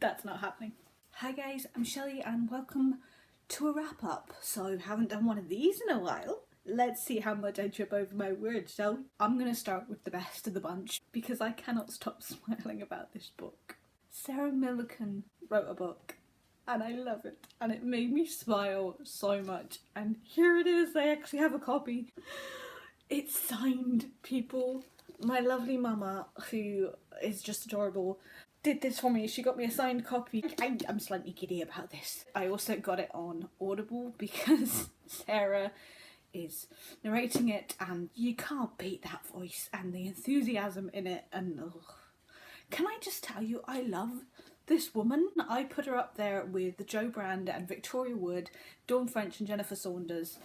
That's not happening. Hi guys, I'm Shelley and welcome to a wrap up. So I haven't done one of these in a while. Let's see how much I trip over my words, shall we? I'm going to start with the best of the bunch because I cannot stop smiling about this book. Sarah Millican wrote a book and I love it and it made me smile so much, and here it is, I actually have a copy. It's signed, people. My lovely mama, who is just adorable, did this for me. She got me a signed copy. I'm slightly giddy about this. I also got it on Audible because Sarah is narrating it and you can't beat that voice and the enthusiasm in it, and can I just tell you, I love this woman. I put her up there with Jo Brand and Victoria Wood, Dawn French and Jennifer Saunders.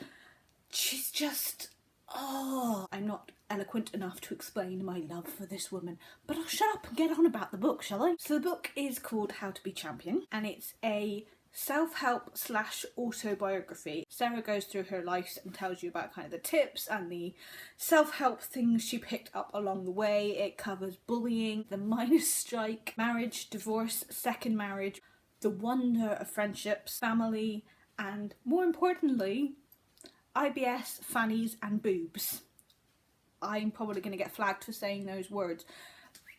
She's just, I'm not eloquent enough to explain my love for this woman, but I'll shut up and get on about the book, shall I? So the book is called How to Be Champion and it's a self-help / autobiography. Sarah goes through her life and tells you about kind of the tips and the self-help things she picked up along the way. It covers bullying, the miners' strike, marriage, divorce, second marriage, the wonder of friendships, family, and more importantly, IBS, fannies and boobs. I'm probably going to get flagged for saying those words,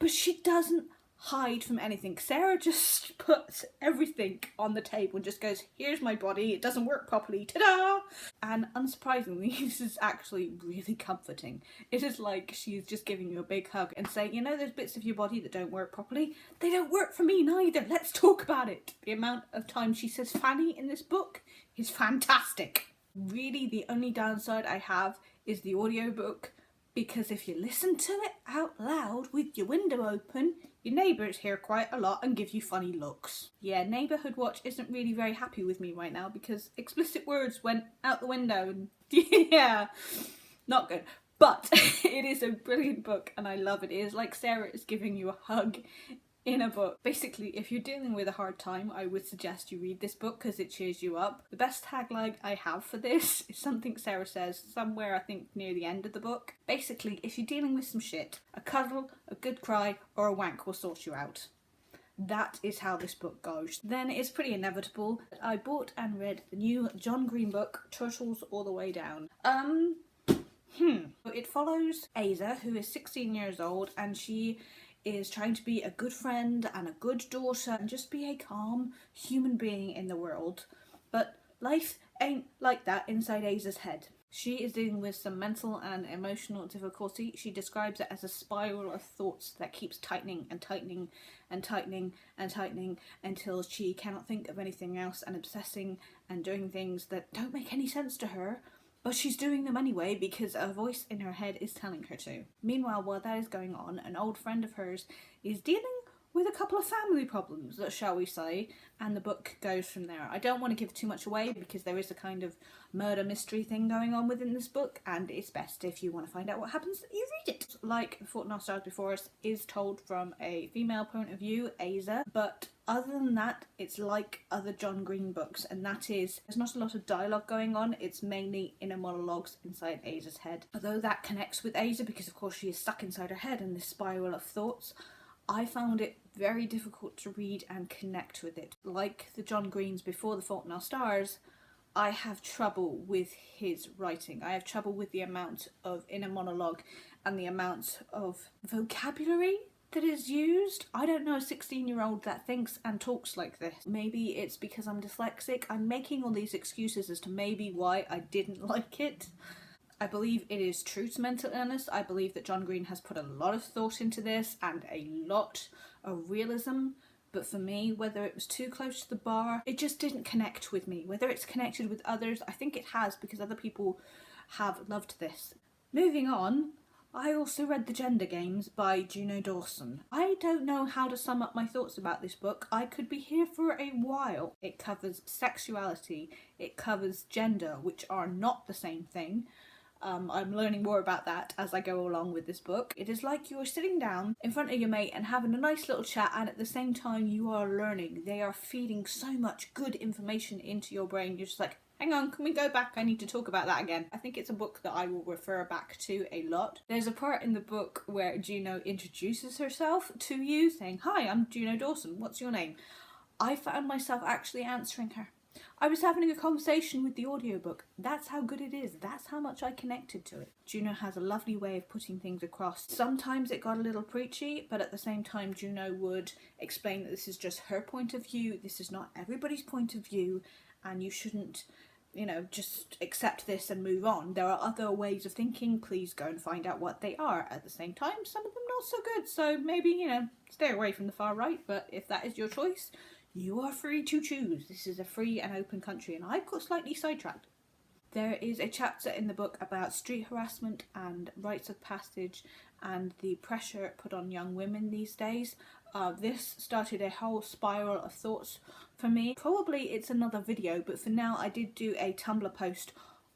but she doesn't hide from anything. Sarah just puts everything on the table and just goes, here's my body, it doesn't work properly, ta-da! And unsurprisingly, this is actually really comforting. It is like she's just giving you a big hug and saying, you know those bits of your body that don't work properly? They don't work for me neither, let's talk about it. The amount of time she says fanny in this book is fantastic. Really, the only downside I have is the audiobook, because if you listen to it out loud with your window open, your neighbours hear quite a lot and give you funny looks. Yeah, Neighbourhood Watch isn't really very happy with me right now because explicit words went out the window and yeah, not good. But it is a brilliant book and I love it. It is like Sarah is giving you a hug in a book. Basically, if you're dealing with a hard time, I would suggest you read this book because it cheers you up. The best tagline I have for this is something Sarah says somewhere, I think near the end of the book. Basically, if you're dealing with some shit, a cuddle, a good cry, or a wank will sort you out. That is how this book goes. Then it's pretty inevitable that I bought and read the new John Green book, Turtles All the Way Down. It follows Asa, who is 16 years old, and she is trying to be a good friend and a good daughter and just be a calm human being in the world. But life ain't like that inside Asa's head. She is dealing with some mental and emotional difficulty. She describes it as a spiral of thoughts that keeps tightening and tightening and tightening and tightening until she cannot think of anything else and obsessing and doing things that don't make any sense to her. But she's doing them anyway because a voice in her head is telling her to. Meanwhile, while that is going on, an old friend of hers is dealing with a couple of family problems, shall we say, and the book goes from there. I don't want to give too much away because there is a kind of murder mystery thing going on within this book, and it's best if you want to find out what happens that you read it. Like The Fault in Our Stars Before Us is told from a female point of view, Asa, but other than that, it's like other John Green books, and that is, there's not a lot of dialogue going on, it's mainly inner monologues inside Asa's head. Although that connects with Asa because of course she is stuck inside her head in this spiral of thoughts, I found it very difficult to read and connect with it. Like the John Greens before The Fault in Our Stars, I have trouble with his writing. I have trouble with the amount of inner monologue and the amount of vocabulary that is used. I don't know a 16-year-old that thinks and talks like this. Maybe it's because I'm dyslexic. I'm making all these excuses as to maybe why I didn't like it. I believe it is true to mental illness. I believe that John Green has put a lot of thought into this and a lot of realism. But for me, whether it was too close to the bar, it just didn't connect with me. Whether it's connected with others, I think it has because other people have loved this. Moving on, I also read The Gender Games by Juno Dawson. I don't know how to sum up my thoughts about this book. I could be here for a while. It covers sexuality, it covers gender, which are not the same thing. I'm learning more about that as I go along with this book. It is like you are sitting down in front of your mate and having a nice little chat, and at the same time you are learning. They are feeding so much good information into your brain. You're just like, Hang on, can we go back? I need to talk about that again. I think it's a book that I will refer back to a lot. There's a part in the book where Juno introduces herself to you, saying, "Hi, I'm Juno Dawson. What's your name?" I found myself actually answering her. I was having a conversation with the audiobook. That's how good it is. That's how much I connected to it. Juno has a lovely way of putting things across. Sometimes it got a little preachy, but at the same time Juno would explain that this is just her point of view. This is not everybody's point of view, and you shouldn't, just accept this and move on. There are other ways of thinking. Please go and find out what they are. At the same time, some of them not so good. So maybe, stay away from the far right. But if that is your choice, you are free to choose. This is a free and open country, and I've got slightly sidetracked. There is a chapter in the book about street harassment and rites of passage and the pressure put on young women these days. This started a whole spiral of thoughts for me. Probably it's another video, but for now I did do a Tumblr post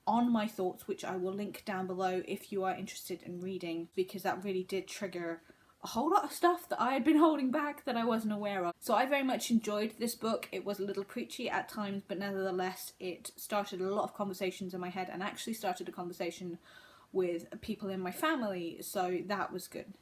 on my thoughts, which I will link down below if you are interested in reading, because that really did trigger a whole lot of stuff that I had been holding back that I wasn't aware of. So I very much enjoyed this book. It was a little preachy at times, but nevertheless it started a lot of conversations in my head, and actually started a conversation with people in my family, so that was good.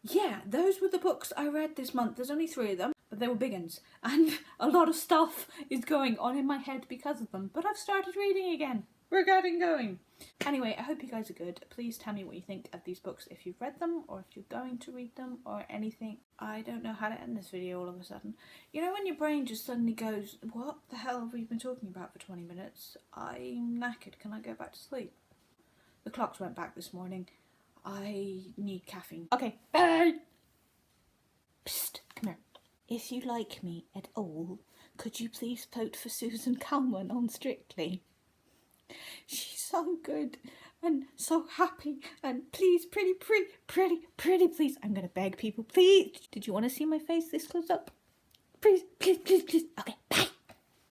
Yeah, those were the books I read this month. There's only 3 of them, but they were big uns, and a lot of stuff is going on in my head because of them, but I've started reading again. We're getting going. Anyway, I hope you guys are good. Please tell me what you think of these books if you've read them, or if you're going to read them, or anything. I don't know how to end this video all of a sudden. You know when your brain just suddenly goes, what the hell have we been talking about for 20 minutes? I'm knackered. Can I go back to sleep? The clocks went back this morning. I need caffeine. Okay, bye! Psst, come here. If you like me at all, could you please vote for Susan Calman on Strictly? She's so good and so happy, and please, pretty, please, I'm gonna beg people, please. Did you want to see my face this close up? Please, please, please, please.